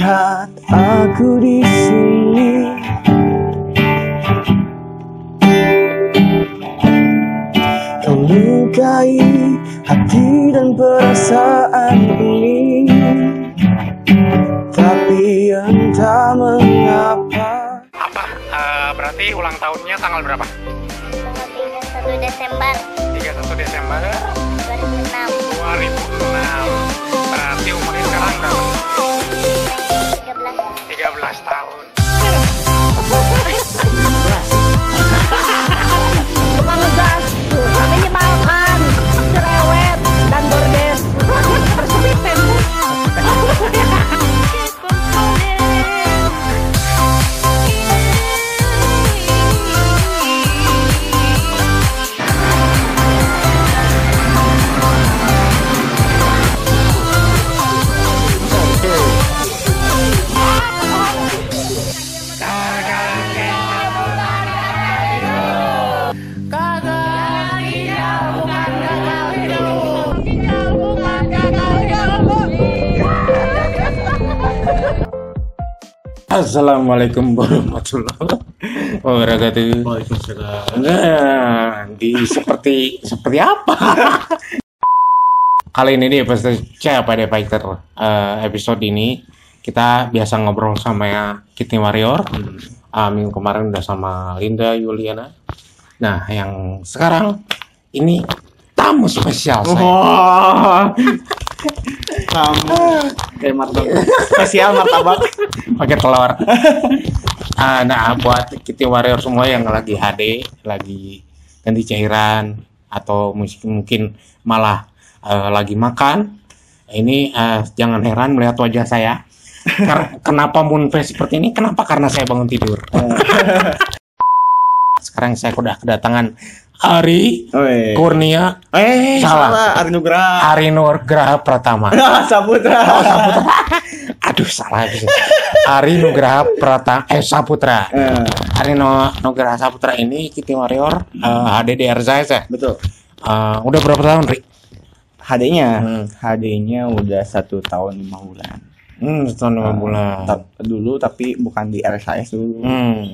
lihat aku di sini. Kau lukai hati dan perasaan ini, tapi entah mengapa. Apa? Berarti ulang tahunnya tanggal berapa? Tanggal 31 Desember 2006. 2006. Berarti umurnya sekarang berapa? 13 tahun. Tukang ngegas, menyebalkan, cerewet, dan bordes. Bersebut tembus. Assalamualaikum warahmatullahi wabarakatuh. Waalaikumsalam. Nah, seperti apa? Kali ini di episode CPD Fighter episode ini kita biasa ngobrol sama Kitty Warrior. Minggu kemarin udah sama Linda Yuliana. Nah, yang sekarang ini tamu spesial saya. Kamu kayak martabak spesial, martabak pakai telur. Nah, buat Kitty Warrior semua yang lagi HD, lagi ganti cairan atau mungkin malah lagi makan, ini jangan heran melihat wajah saya. Kenapa moonface seperti ini? Kenapa? Karena saya bangun tidur. Sekarang saya udah kedatangan Ari Kurnia. Salah. Ari Nugraha Pratama. Saputra. Aduh, salah. Ari Nugraha Pratama Saputra. Ari Nugraha Saputra ini Kitty Warrior HDDR saya. Betul. Udah berapa tahun, Ri? HD-nya udah 1 tahun 5 bulan. 1 tahun 5 bulan. Dulu tapi bukan di RSIS dulu.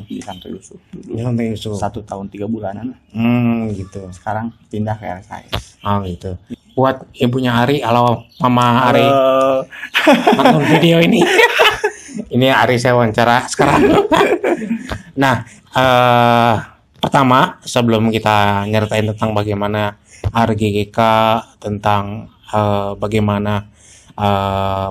Di Santo Yusuf dulu. Di Santo Yusuf. 1 tahun 3 bulanan. Gitu. Sekarang pindah ke RSIS. Oh, gitu. Buat ibunya Ari, halo Mama Ari. Nonton video ini. Ini Ari saya wawancara sekarang. Nah, pertama sebelum kita nyeritain tentang bagaimana RGGK, tentang bagaimana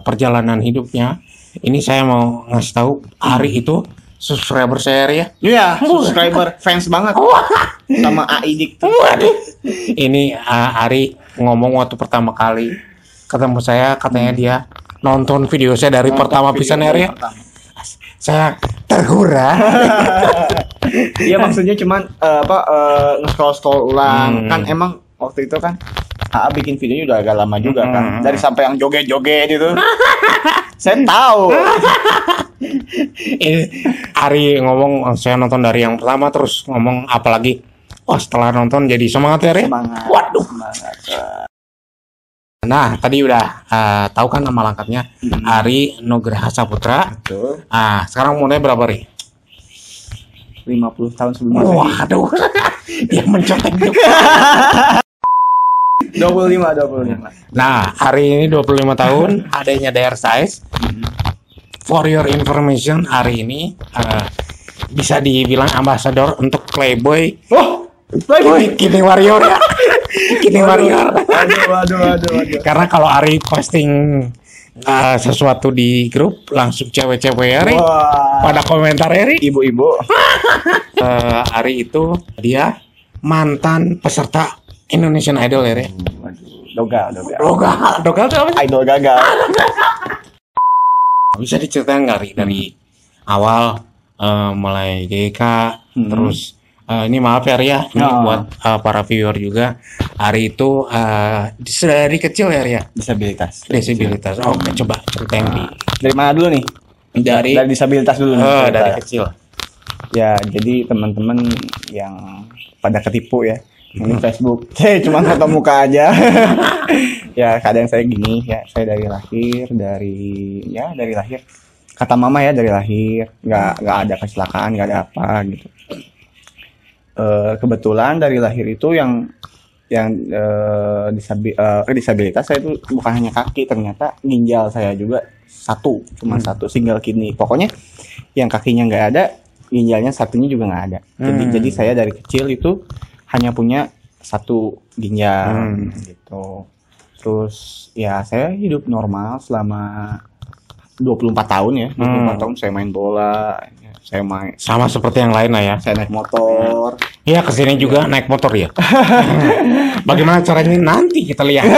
perjalanan hidupnya, ini saya mau ngasih tahu Ari itu subscriber saya ya. Iya, subscriber fans banget sama Aidik tuh. Ini Ari ngomong waktu pertama kali ketemu saya, katanya dia nonton video saya dari pertama pisan ya. Saya tergura. Iya, maksudnya cuman nge-scroll ulang. Kan emang waktu itu kan AA bikin videonya udah agak lama juga kan. Dari sampai yang joget-joget itu. Saya tahu. Ari ngomong saya nonton dari yang pertama, terus ngomong apalagi. Wah, setelah nonton jadi semangat ya. Semangat. Waduh. Semangat. Nah, tadi udah tahu kan nama lengkapnya, Ari Nugraha Saputra. Betul. Sekarang umurnya berapa, Ri? 50 tahun sebelum Masehi. Waduh. Dia mencontek. 25. Nah, hari ini 25 tahun, adanya DR Size. For your information, hari ini bisa dibilang ambasador untuk Playboy. Playboy Kitty Warrior ya. Kitty Warrior. Waduh. Karena kalau Ari posting sesuatu di grup, langsung cewek-cewek Ari pada komentar Ari. Ibu-ibu. Ari itu dia mantan peserta Indonesian Idol ya. Dogal itu apa? Idol gagal. Bisa diceritain nggak, Ri, dari awal mulai GK terus ini maaf ya, Ri, ya, ini buat para viewer juga. Ari itu dari kecil ya, Ri, ya? Disabilitas. Oke, coba ceritain Dari mana dulu nih? Dari disabilitas dulu nih. Dari kecil. Ya, jadi teman-teman yang pada ketipu ya. Ini Facebook, cuma foto muka aja. Ya, kadang saya gini ya, saya dari lahir Kata mama ya dari lahir nggak ada kecelakaan, nggak ada apa gitu. Kebetulan dari lahir itu yang disabilitas saya itu bukan hanya kaki, ternyata ginjal saya juga cuma satu, single kidney. Pokoknya yang kakinya nggak ada, ginjalnya satunya juga nggak ada. Jadi saya dari kecil itu hanya punya satu ginjal gitu. Terus ya saya hidup normal selama 24 tahun ya. 24 tahun saya main bola, saya main Sama seperti yang lain lah ya. saya naik motor. Iya, kesini juga naik motor ya. Bagaimana caranya nanti kita lihat.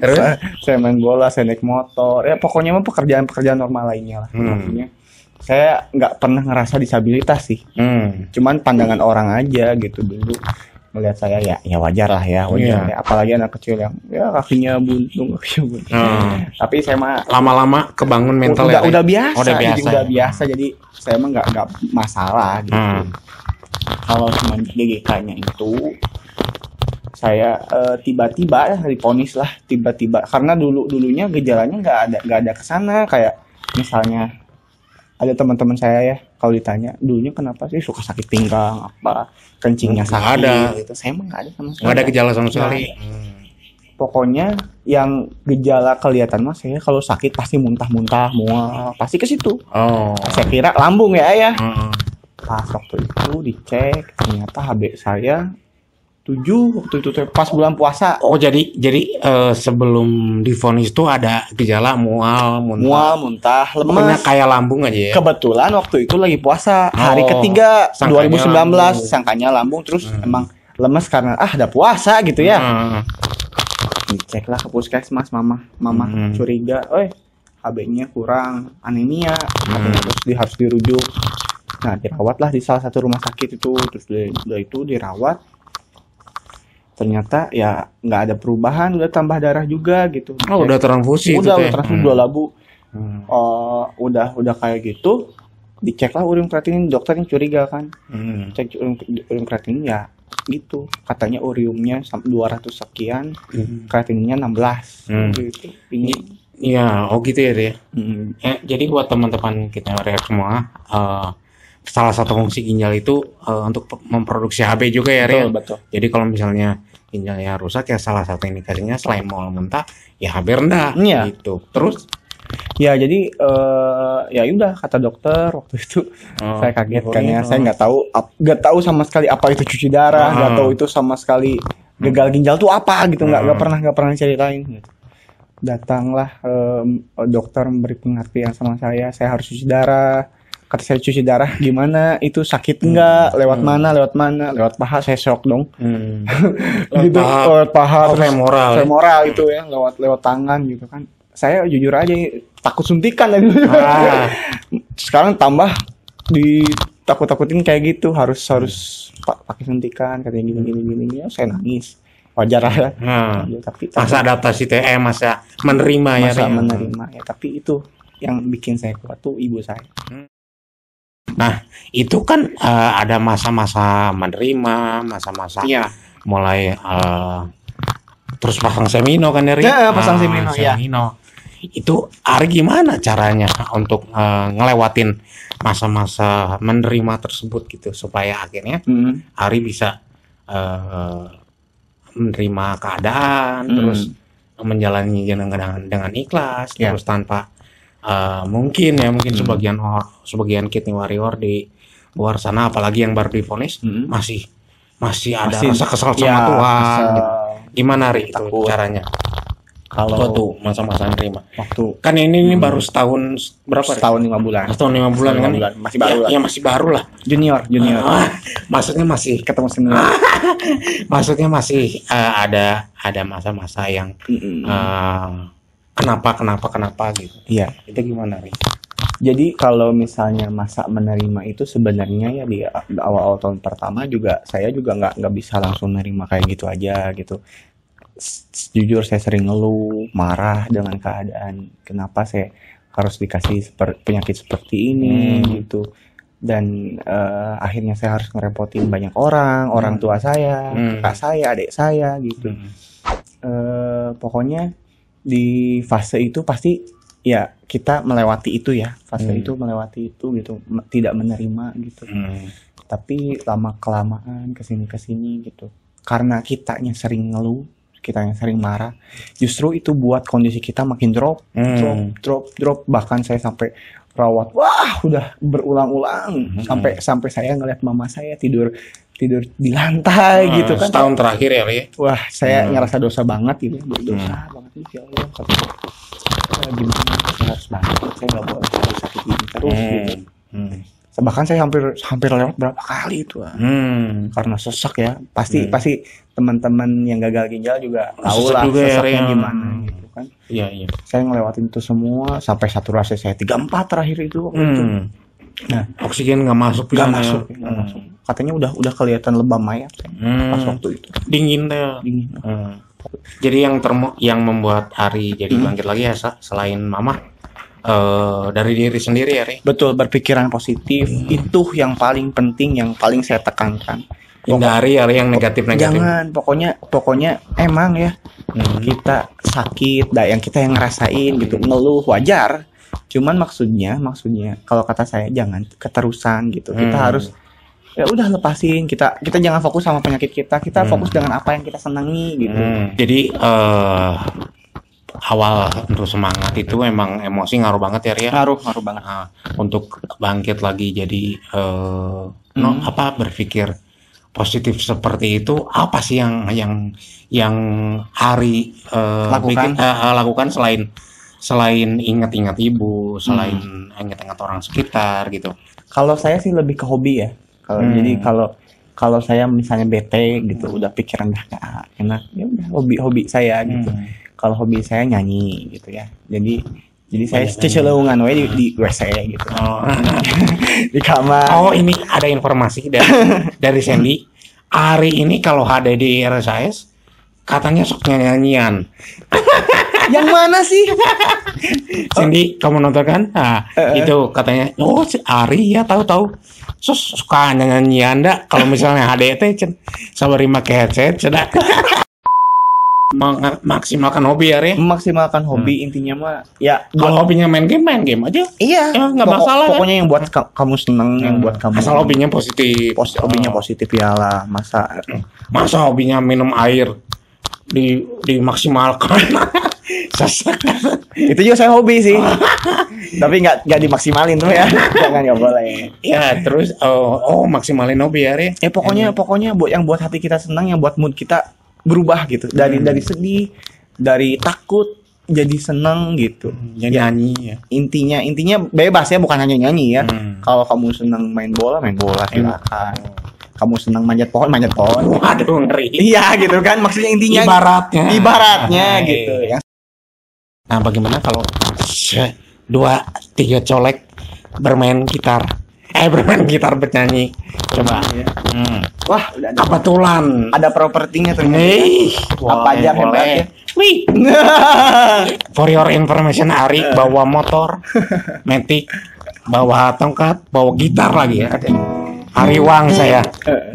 Terus Saya main bola, saya naik motor. Ya pokoknya mah pekerjaan-pekerjaan normal lainnya lah. Maksudnya saya nggak pernah ngerasa disabilitas sih. Cuman pandangan orang aja gitu dulu melihat saya ya wajar lah ya, wajar. Ya. Apalagi anak kecil yang ya kakinya buntung. Tapi saya mah lama-lama kebangun mental udah biasa, udah biasa. jadi udah biasa. Jadi saya mah nggak masalah gitu. Kalau cuma GGK-nya itu saya tiba-tiba divonis lah, tiba-tiba karena dulunya gejalanya nggak ada kesana. Kayak misalnya ada teman-teman saya ya, kalau ditanya dulunya kenapa sih suka sakit pinggang, apa kencingnya sakit ada gitu, saya mah nggak ada sama sekali. nggak ada gejala sama sekali. Pokoknya yang gejala kelihatan mas saya kalau sakit pasti muntah-muntah, mual, pasti ke situ. Saya kira lambung ya. Pas waktu itu dicek ternyata HB saya 7 waktu itu pas bulan puasa. Jadi sebelum divonis tuh ada gejala mual, muntah, pokoknya lemas. kayak lambung aja ya. Kebetulan waktu itu lagi puasa, hari ketiga sangkanya 2019, lambung. sangkanya lambung, terus emang lemes karena ada puasa gitu ya. Dicek lah ke puskesmas, mama curiga, HB-nya kurang, anemia, terus harus dirujuk. Nah dirawatlah di salah satu rumah sakit itu, terus udah itu dirawat. Ternyata ya nggak ada perubahan, udah tambah darah juga gitu. Udah transfusi udah itu transfusi 2 labu. Udah kayak gitu, diceklah urin kreatinin, dokternya curiga kan. Cek urin kreatinin ya gitu, katanya uriumnya 200 sekian, kreatininnya 16 gitu. Ini iya, gitu ya dia. Jadi buat teman-teman kita semua, salah satu fungsi ginjal itu untuk memproduksi HB juga ya, Ria. betul. Jadi kalau misalnya ginjalnya rusak ya salah satu indikasinya selain mual muntah ya HB rendah gitu. Terus ya jadi ya udah kata dokter waktu itu saya kaget kan ya, saya nggak tahu sama sekali apa itu cuci darah, nggak tahu itu sama sekali gagal ginjal tuh apa gitu, nggak pernah ceritain gitu. Datanglah dokter memberi pengertian sama saya harus cuci darah. Kata saya cuci darah gimana, itu sakit enggak, lewat mana, lewat paha. Saya shock dong. Gitu, lewat paha, femoral itu ya, lewat tangan gitu kan. Saya jujur aja takut suntikan lagi. Sekarang tambah ditakut-takutin kayak gitu, harus pakai suntikan, katanya gini ya, saya nangis. Wajar lah. Tapi masa adaptasi masa menerima menerima ya, tapi itu yang bikin saya kuat tuh ibu saya. Nah, itu kan ada masa-masa menerima, masa-masa mulai terus pasang semino kan dari pasang semino ya. Itu Ari gimana caranya untuk ngelewatin masa-masa menerima tersebut gitu supaya akhirnya Ari bisa menerima keadaan, terus menjalani dengan ikhlas, terus tanpa mungkin sebagian kidney warrior di luar sana, apalagi yang baru divonis masih ada rasa kesal sama Tuhan gitu. Gimana Ri itu caranya kalau tuh masa-masa nerima waktu kan ini baru setahun 5 bulan kan masih baru ya masih baru lah, junior maksudnya masih ketemu senior. Maksudnya masih ada masa-masa yang kenapa gitu. Iya. Itu gimana Ri? Jadi kalau misalnya masa menerima itu sebenarnya ya di awal tahun pertama juga saya juga nggak bisa langsung menerima kayak gitu aja gitu. Jujur saya sering ngeluh, marah dengan keadaan kenapa saya harus dikasih penyakit seperti ini gitu. Dan akhirnya saya harus ngerepotin banyak orang tua saya, kakak saya, adik saya gitu. Pokoknya di fase itu pasti ya kita melewati itu ya, fase itu melewati itu gitu, tidak menerima gitu. Tapi lama kelamaan kesini gitu, karena kitanya sering ngeluh, kitanya sering marah, justru itu buat kondisi kita makin drop. Bahkan saya sampai rawat, udah berulang-ulang sampai saya ngeliat mama saya tidur di lantai gitu kan. Setahun terakhir ya, Ri. Wah, saya ngerasa dosa banget gitu, dosa banget nih, ya Allah. Gimana saya harus banget, saya nggak boleh sakit ini terus gitu. Bahkan saya hampir lewat berapa kali itu, karena sesak ya. Pasti teman-teman yang gagal ginjal juga tahu lah sesaknya gimana gitu kan. Iya. Saya ngelewatin itu semua sampai saturasi saya 34 terakhir itu waktu itu. Nah, oksigen nggak masuk. Katanya udah kelihatan lebam mayat pas waktu itu. Dingin. Jadi yang membuat Ari jadi bangkit lagi ya, selain mama, dari diri sendiri ya, Ri? Betul, berpikiran positif itu yang paling penting, yang paling saya tekankan. Hindari yang negatif-negatif. Jangan, pokoknya emang ya kita sakit, yang kita yang ngerasain gitu, ngeluh wajar. Cuman maksudnya kalau kata saya jangan keterusan gitu. Kita harus ya udah lepasin, kita jangan fokus sama penyakit kita fokus dengan apa yang kita senangi gitu. Jadi awal untuk semangat itu emang emosi ngaruh banget ya, Ria? Ngaruh banget. Untuk bangkit lagi jadi berpikir positif seperti itu, apa sih yang Ari lakukan selain ingat-ingat ibu, selain ingat-ingat orang sekitar gitu? Kalau saya sih lebih ke hobi ya. Jadi kalau saya misalnya bete gitu, udah pikiran gak enak, ya udah hobi saya gitu. Kalau hobi saya nyanyi gitu ya. Jadi saya ceceleungan di WC gitu. Di kamar. Oh, ini ada informasi dari Sandy. Ari ini kalau ada di RSIS katanya sok nyanyian. Yang mana sih? Sandy, kamu nonton kan? Itu katanya, si Ari ya tahu. Suka nyanyi Anda kalau misalnya HDT sabari make headset cedak. Maksimalkan hobi ya, Re? Memaksimalkan hobi intinya mah ya. Kalau hobinya main game aja. Iya. Ya, nggak masalah. Pokoknya yang buat kamu seneng, yang buat kamu. Asal hobinya positif. Hobinya positif ya lah. Masa hobinya minum air dimaksimalkan. Itu juga saya hobi sih. Tapi nggak dimaksimalin tuh ya. Jangan, nggak boleh. Ya terus maksimalin hobi ya, Re? Pokoknya yang buat hati kita senang, yang buat mood kita berubah gitu. Dari sedih, dari takut jadi senang gitu. Nyanyi ya. Intinya bebas ya, bukan hanya nyanyi ya. Kalau kamu senang main bola silakan. Kamu senang manjat pohon. Waduh, ngeri. Iya gitu kan, maksudnya intinya ibaratnya gitu ya. Nah, bagaimana kalau 2-3 colek bermain gitar bernyanyi? Coba. Wah, udah kebetulan ada propertinya tuh. Apa aja boleh. For your information, Ari bawa motor Matic, bawa tongkat, bawa gitar lagi ya. Ari Wang saya.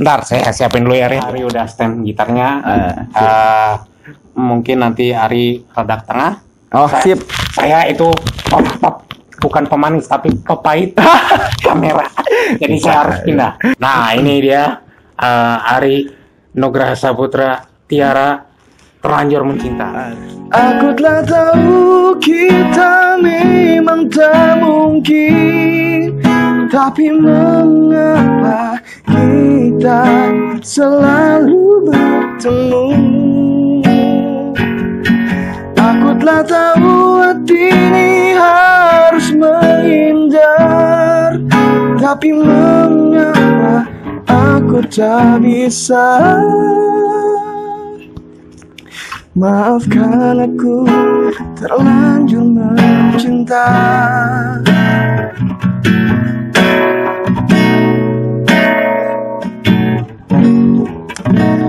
Bentar, saya siapin dulu ya, Ari udah stand gitarnya. Mungkin nanti Ari redak tengah. Oh, sip. Saya itu bukan pemanis tapi pepait kamera. Jadi saya harus pindah. Nah, ini dia Ari Nugraha Saputra Tiara, Terlanjur Mencinta. Aku telah tahu kita memang tak mungkin, tapi mengapa kita selalu bertemu? Aku telah tahu hati ini harus menghindar, tapi mengapa aku tak bisa? Maafkan aku terlanjur mencinta.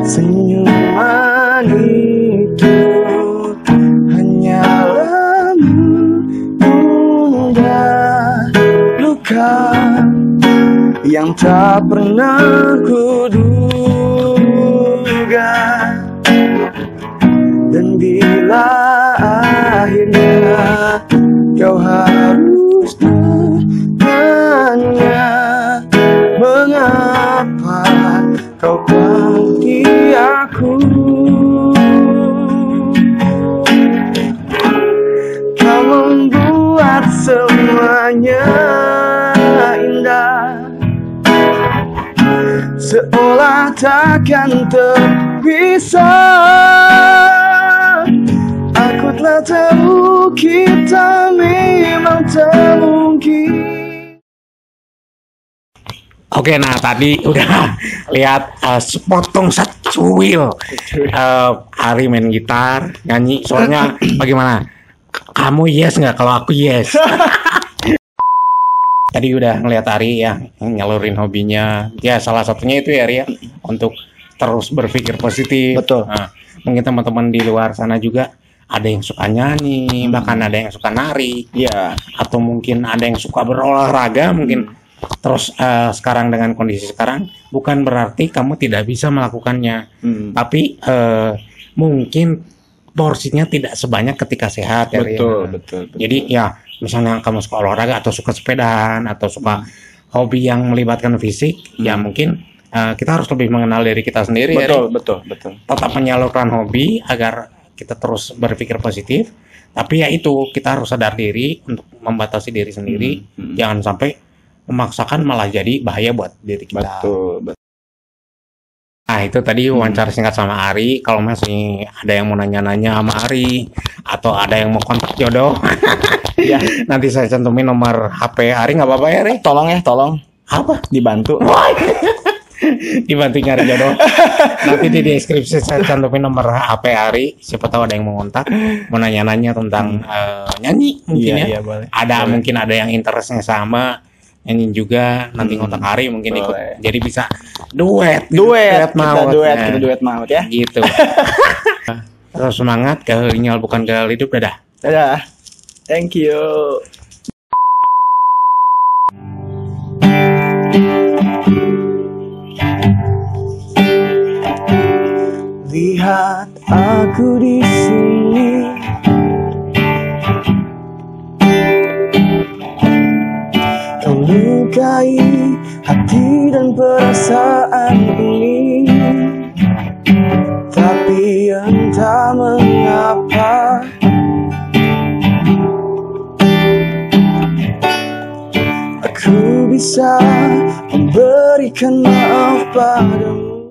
Senyuman itu hanyalah menunda luka yang tak pernah kuduga. Dan bila akhirnya Kau harus bertanya, mengapa kau pergi aku? Kau membuat semuanya indah, seolah takkan terpisah. Aku telah tahu kita memang tak mungkin. Oke, nah tadi udah lihat sepotong secuil Ari main gitar, nyanyi. Soalnya bagaimana? Kamu yes nggak kalau aku yes? Tadi udah ngeliat Ari ya nyalurin hobinya. Ya salah satunya itu ya Ari ya, untuk terus berpikir positif. Betul. Nah, mungkin teman-teman di luar sana juga ada yang suka nyanyi, bahkan ada yang suka nari. Iya. Atau mungkin ada yang suka berolahraga mungkin. Terus sekarang dengan kondisi sekarang bukan berarti kamu tidak bisa melakukannya, tapi mungkin porsinya tidak sebanyak ketika sehat ya. Betul. Jadi ya misalnya kamu suka olahraga atau suka sepedaan atau suka hobi yang melibatkan fisik, ya mungkin kita harus lebih mengenal diri kita sendiri. Betul. Tetap menyalurkan hobi agar kita terus berpikir positif, tapi ya itu kita harus sadar diri untuk membatasi diri sendiri, jangan sampai memaksakan malah jadi bahaya buat diri kita. Betul. Nah itu tadi wawancara singkat sama Ari. Kalau masih ada yang mau nanya-nanya sama Ari atau ada yang mau kontak jodoh, ya nanti saya cantumin nomor HP Ari, nggak apa-apa ya Ari? Tolong. Apa? Dibantu. Dibantu nyari jodoh. Nanti di deskripsi saya cantumin nomor HP Ari. Siapa tahu ada yang mau kontak, mau nanya-nanya tentang nyanyi mungkin ya. Boleh. Ada mungkin ada yang interestnya sama nyanyi juga, nanti kontak Ari mungkin boleh. ikut. Jadi bisa duet Kita duet maut ya. Gitu. Terus semangat, gagal bukan gagal hidup. Dadah. Thank you. Lihat aku di sini, kau lukai hati dan perasaan ini, tapi entah mengapa aku bisa memberikan maaf padamu.